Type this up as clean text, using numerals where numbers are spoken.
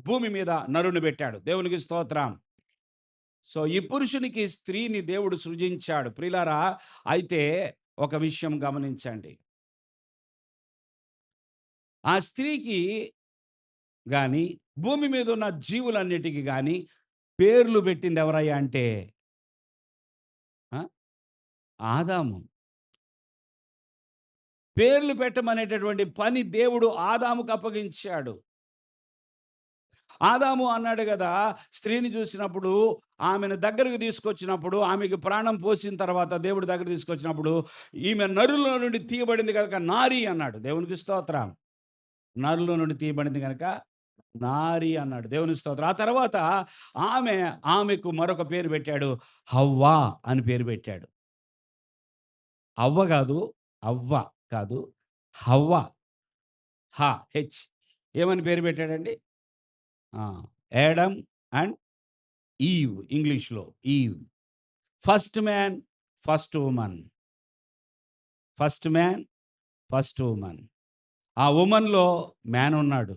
భూమి మీద నరుని పెట్టాడు. దేవునికి స్తోత్రం. సో, ఈ పురుషునికి స్త్రీని దేవుడు సృజించాడు. ప్రియులారా, అయితే ఒక విషయం గమనించండి. ఆ స్త్రీకి గాని, భూమి మీద ఉన్న జీవులన్నిటికి గాని పేర్లు పెట్టింది ఎవరయ్యా అంటే ఆ! ఆదాము. పేర్లు పెట్టమనేటటువంటి పని దేవుడు ఆదాముకు అప్పగించాడు. ఆదాము అన్నాడు గదా! స్త్రీని చూసినప్పుడు, ఆమెను దగ్గరకు తీసుకొచ్చినప్పుడు, ఆమెకు ప్రాణం పోసిన తర్వాత దేవుడు దగ్గరికి తీసుకొచ్చినప్పుడు, ఈమె నరులో నుండి తీయబడింది గనక నారి అన్నాడు. దేవునికి స్తోత్రం. నరులో నుండి తీయబడింది గనక నారి అన్నాడు. దేవునికి స్తోత్రం. ఆ తర్వాత ఆమెకు మరొక పేరు పెట్టాడు. హవ్వ అని పేరు పెట్టాడు. అవ్వ గాదు, అవ్వ కాదు. హవ్వ. హెచ్ ఏమని పేరు పెట్టాడండి? ఆ! యాడమ్ అండ్ ఈవ్ ఇంగ్లీష్‌లో Eve. First man, first woman. First man, first woman. ఆ వుమన్‌లో మ్యాన్ ఉన్నాడు.